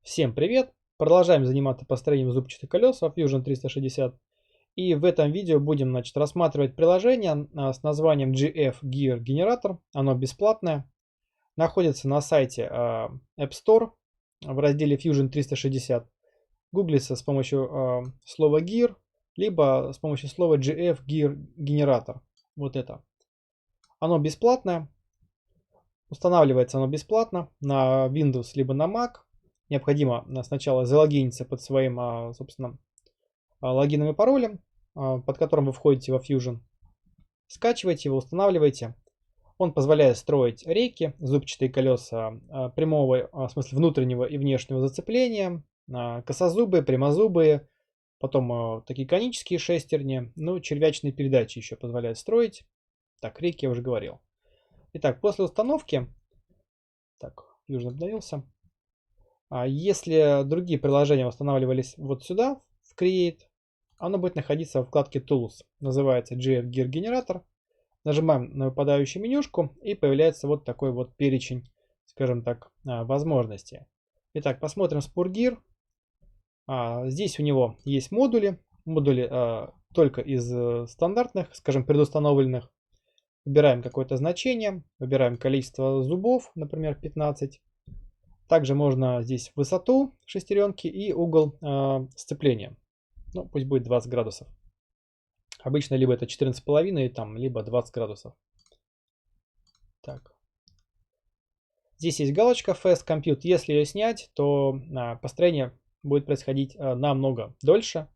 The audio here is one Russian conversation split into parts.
Всем привет! Продолжаем заниматься построением зубчатых колес в Fusion 360. И в этом видео будем рассматривать приложение с названием GF Gear Generator. Оно бесплатное. Находится на сайте App Store в разделе Fusion 360. Гуглится с помощью слова Gear, либо с помощью слова GF Gear Generator. Вот это. Оно бесплатное. Устанавливается оно бесплатно на Windows либо на Mac. Необходимо сначала залогиниться под своим, собственно, логином и паролем, под которым вы входите во Fusion. Скачивайте его, устанавливайте. Он позволяет строить рейки, зубчатые колеса прямого, в смысле внутреннего и внешнего зацепления, косозубые, прямозубые, потом такие конические шестерни, ну, червячные передачи еще позволяет строить. Так, рейки я уже говорил. Итак, после установки, так, Fusion обновился. Если другие приложения устанавливались вот сюда, в Create, оно будет находиться во вкладке Tools. Называется GF Gear Generator. Нажимаем на выпадающую менюшку и появляется вот такой вот перечень, скажем так, возможностей. Итак, посмотрим Spur Gear. Здесь у него есть модули. Модули только из стандартных, скажем, предустановленных. Выбираем какое-то значение, выбираем количество зубов, например, 15. Также можно здесь высоту шестеренки и угол сцепления. Ну, пусть будет 20 градусов. Обычно либо это 14,5, там, либо 20 градусов. Так. Здесь есть галочка Fast Compute. Если ее снять, то построение будет происходить намного дольше.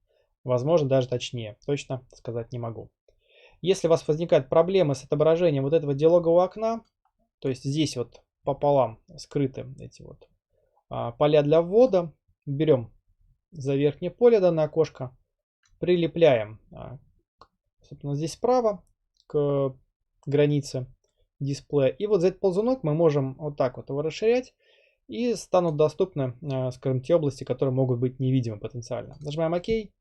Возможно, даже точнее. Точно сказать не могу. Если у вас возникают проблемы с отображением вот этого диалогового окна, то есть здесь вот пополам скрыты эти вот поля для ввода. Берем за верхнее поле данное окошко, прилепляем, собственно, здесь справа к границе дисплея. И вот за этот ползунок мы можем вот так вот его расширять, и станут доступны, скажем, те области, которые могут быть невидимы потенциально. Нажимаем ОК.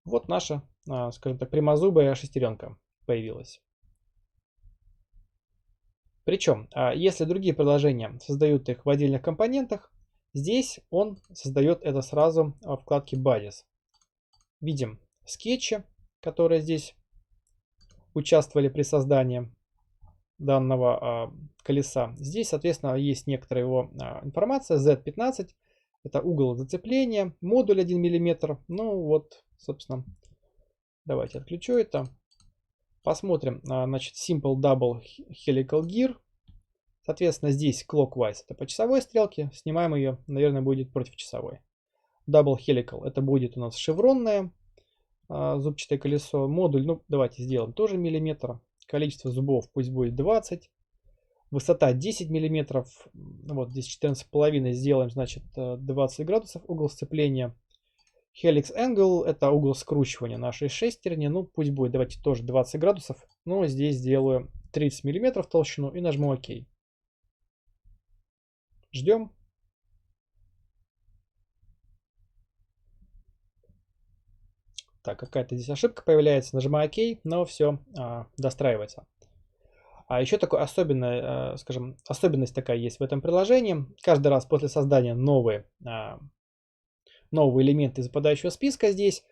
Вот наша, скажем так, прямозубая шестеренка появилась. Причем, если другие приложения создают их в отдельных компонентах, здесь он создает это сразу в вкладке Bodies. Видим скетчи, которые здесь участвовали при создании данного колеса. Здесь, соответственно, есть некоторая его информация. Z15 это угол зацепления, модуль 1 мм. Ну вот, собственно, давайте отключу это. Посмотрим, значит, Simple Double Helical Gear. Соответственно, здесь clockwise это по часовой стрелке. Снимаем ее, наверное, будет против часовой. Double Helical это будет у нас шевронное зубчатое колесо. Модуль, ну давайте сделаем тоже миллиметр. Количество зубов пусть будет 20. Высота 10 миллиметров. Вот здесь 14,5 сделаем, значит, 20 градусов угол сцепления. Helix Angle это угол скручивания нашей шестерни. Ну пусть будет, давайте тоже 20 градусов. Но здесь сделаю 30 миллиметров толщину и нажму ОК. Ждем. Так, какая-то здесь ошибка появляется. Нажимаю ОК, но все достраивается. А еще такой особенная, скажем, особенность такая есть в этом приложении. Каждый раз после создания новые элементы из выпадающего списка здесь,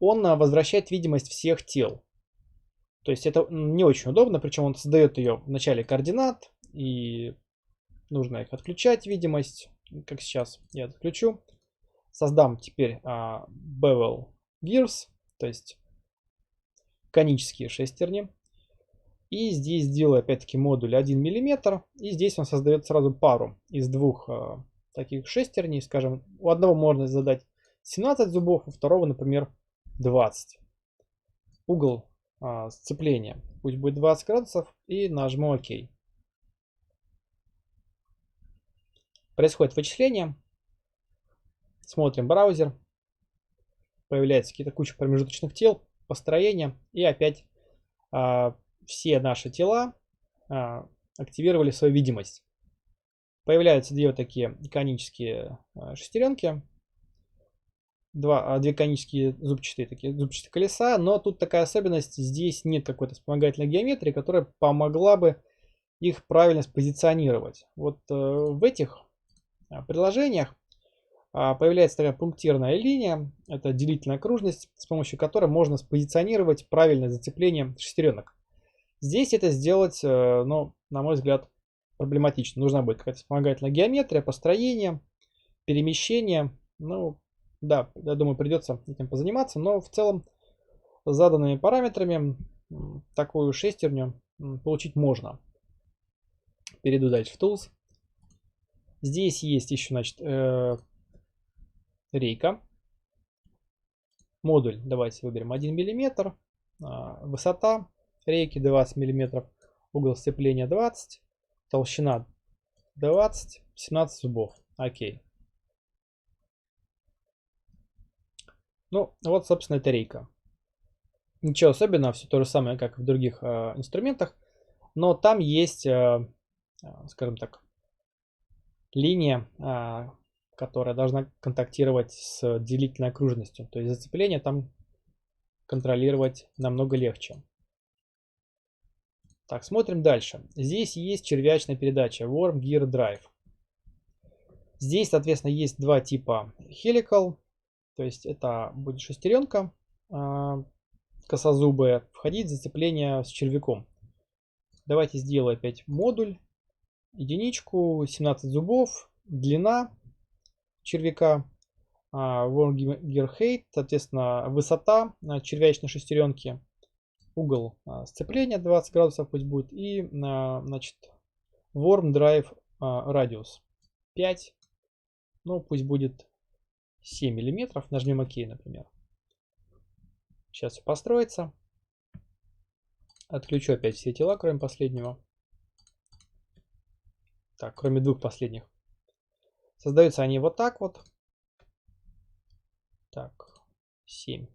он возвращает видимость всех тел. То есть это не очень удобно, причем он создает ее в начале координат, и нужно их отключать, видимость, как сейчас я отключу. Создам теперь Bevel Gears, то есть конические шестерни. И здесь сделаю опять-таки модуль 1 мм. И здесь он создает сразу пару из двух таких шестерней. Скажем, у одного можно задать 17 зубов, у второго, например, 20. Угол сцепления пусть будет 20 градусов. И нажму ОК. Происходит вычисление. Смотрим браузер. Появляется какие-то куча промежуточных тел, построения. И опять все наши тела активировали свою видимость. Появляются две вот такие конические шестеренки. Две конические зубчатые колеса. Но тут такая особенность. Здесь нет какой-то вспомогательной геометрии, которая помогла бы их правильно спозиционировать. Вот в этих приложениях появляется такая пунктирная линия, это делительная окружность, с помощью которой можно спозиционировать правильное зацепление шестеренок. Здесь это сделать, ну, на мой взгляд, проблематично. Нужна будет какая-то вспомогательная геометрия, построение, перемещение. Ну, да, я думаю, придется этим позаниматься, но в целом с заданными параметрами такую шестерню получить можно. Перейду дальше в Tools. Здесь есть еще, значит, рейка. Модуль давайте выберем 1 мм. Высота рейки 20 мм. Угол сцепления 20. Толщина 20. 17 зубов. Окей. Ну, вот, собственно, это рейка. Ничего особенного, все то же самое, как и в других инструментах. Но там есть, скажем так, линия, которая должна контактировать с делительной окружностью. То есть зацепление там контролировать намного легче. Так, смотрим дальше. Здесь есть червячная передача Worm Gear Drive. Здесь, соответственно, есть два типа helical. То есть это будет шестеренка косозубая, входить в зацепление с червяком. Давайте сделаю опять модуль. Единичку, 17 зубов, длина червяка, Worm Gear Height, соответственно, высота червячной шестеренки, угол сцепления 20 градусов пусть будет, и, значит, Worm Drive радиус 5, ну пусть будет 7 миллиметров, нажмем ОК, например. Сейчас все построится. Отключу опять все тела, кроме последнего. Так, кроме двух последних. Создаются они вот так вот. Так, 7.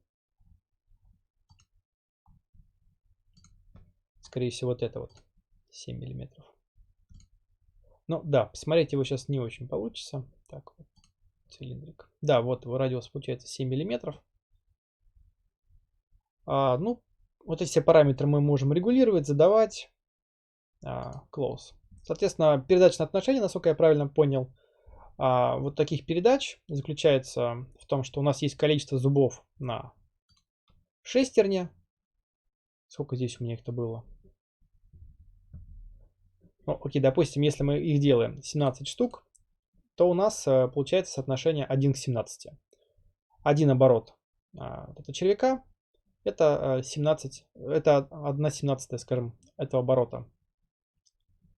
Скорее всего, вот это вот 7 миллиметров. Ну да, посмотреть его сейчас не очень получится. Так, вот, цилиндрик. Да, вот его радиус получается 7 миллиметров. Ну, вот эти все параметры мы можем регулировать, задавать. Close. Соответственно, передачные отношения, насколько я правильно понял, вот таких передач заключается в том, что у нас есть количество зубов на шестерне. Сколько здесь у меня их-то было? Ну, окей, допустим, если мы их делаем 17 штук, то у нас получается соотношение 1 к 17. Один оборот это червяка, это 17, это 1/17, скажем, этого оборота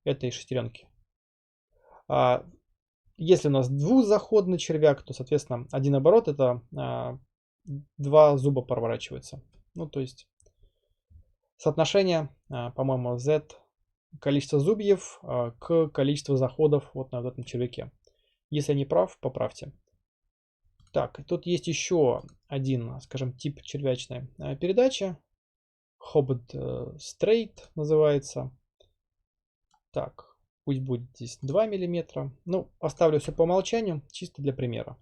этой шестеренки. Если у нас двухзаходный червяк, то, соответственно, один оборот это 2 зуба проворачиваются. Ну, то есть соотношение, по-моему, Z количество зубьев к количеству заходов вот на этом червяке. Если я не прав, поправьте. Так, тут есть еще один, скажем, тип червячной передачи. Hobbit Straight называется. Так, пусть будет здесь 2 мм. Ну, оставлю все по умолчанию, чисто для примера.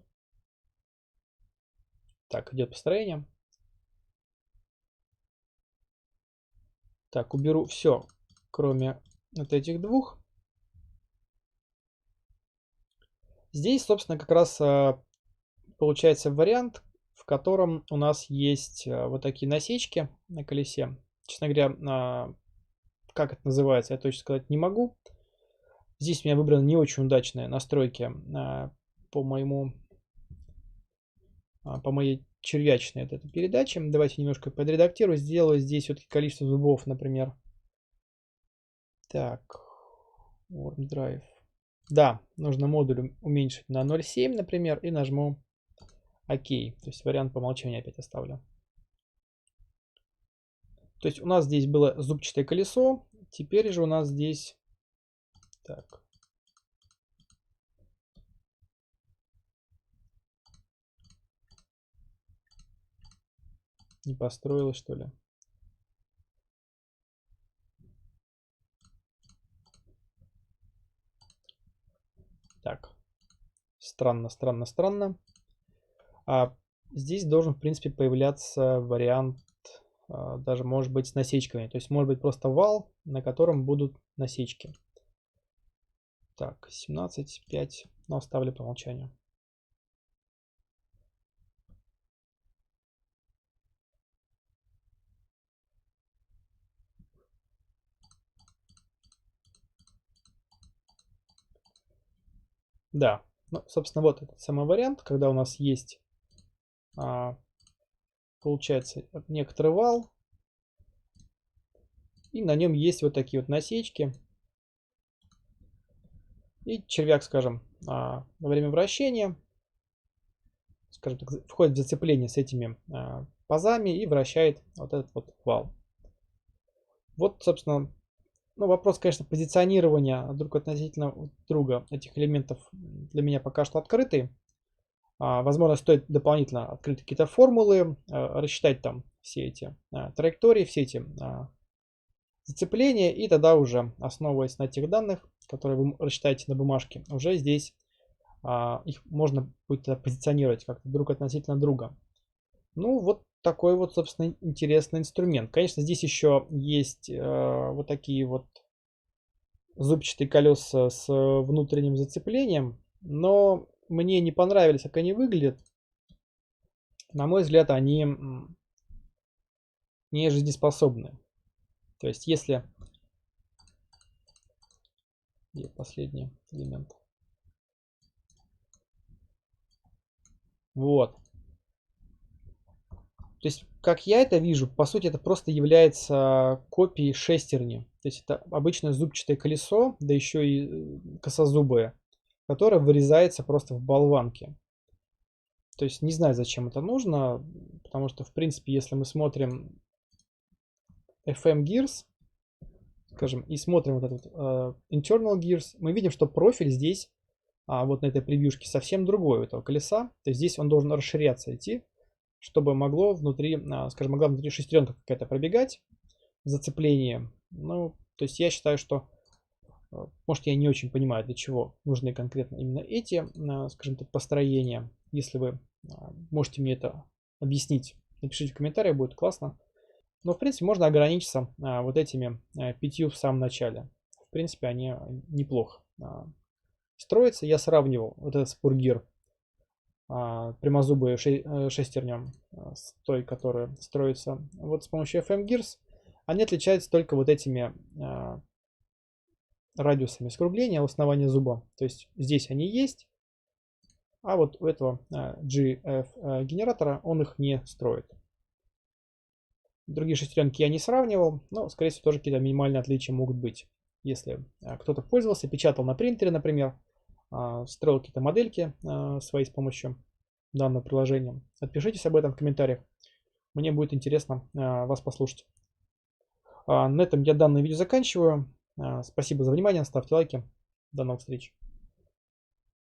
Так, идет построение. Так, уберу все, кроме вот этих двух. Здесь, собственно, как раз получается вариант, в котором у нас есть вот такие насечки на колесе. Честно говоря, как это называется, я точно сказать не могу. Здесь у меня выбраны не очень удачные настройки по моей червячной этой передаче. Давайте немножко подредактирую. Сделаю здесь все-таки количество зубов, например. Так, Worm Drive. Да, нужно модуль уменьшить на 0,7, например, и нажму ОК. То есть вариант по умолчанию опять оставлю. То есть у нас здесь было зубчатое колесо, теперь же у нас здесь... Так. Не построилось, что ли? Так. Странно, странно, странно. Здесь должен, в принципе, появляться вариант, даже может быть с насечками. То есть может быть просто вал, на котором будут насечки. Так, 17, 5, но оставлю по умолчанию. Да, ну, собственно, вот этот самый вариант, когда у нас есть, получается, некоторый вал, и на нем есть вот такие вот насечки. И червяк, скажем, во время вращения, скажем так, входит в зацепление с этими пазами и вращает вот этот вот вал. Вот, собственно, ну, вопрос, конечно, позиционирования друг относительно друга этих элементов для меня пока что открытый. Возможно, стоит дополнительно открыть какие-то формулы, рассчитать там все эти траектории, все эти зацепления, и тогда уже, основываясь на тех данных, которые вы рассчитаете на бумажке, уже здесь их можно будет позиционировать как-то друг относительно друга. Ну, вот такой вот, собственно, интересный инструмент. Конечно, здесь еще есть вот такие вот зубчатые колеса с внутренним зацеплением, но мне не понравились, как они выглядят. На мой взгляд, они не жизнеспособны. То есть, если... Где последний элемент? Вот. То есть, как я это вижу, по сути, это просто является копией шестерни. То есть, это обычное зубчатое колесо, да еще и косозубое, которое вырезается просто в болванке. То есть, не знаю, зачем это нужно, потому что, в принципе, если мы смотрим FM Gears, скажем, и смотрим вот этот Internal Gears, мы видим, что профиль здесь, вот на этой превьюшке, совсем другой у этого колеса. То есть, здесь он должен расширяться, идти, чтобы могло внутри, скажем, могла внутри шестеренка какая-то пробегать, зацепление. Ну, то есть я считаю, что, может, я не очень понимаю, для чего нужны конкретно именно эти, скажем так, построения. Если вы можете мне это объяснить, напишите в комментариях, будет классно. Но, в принципе, можно ограничиться вот этими 5 в самом начале. В принципе, они неплохо строятся. Я сравнивал вот этот спургир прямозубые шестерням с той, которая строится вот с помощью FM Gears. Они отличаются только вот этими радиусами скругления у основания зуба. То есть здесь они есть, а вот у этого GF генератора он их не строит. Другие шестеренки я не сравнивал, но, скорее всего, тоже какие-то минимальные отличия могут быть. Если кто-то пользовался, печатал на принтере, например, строил какие-то модельки свои с помощью данного приложения, отпишитесь об этом в комментариях. Мне будет интересно вас послушать. На этом я данное видео заканчиваю. Спасибо за внимание, ставьте лайки. До новых встреч.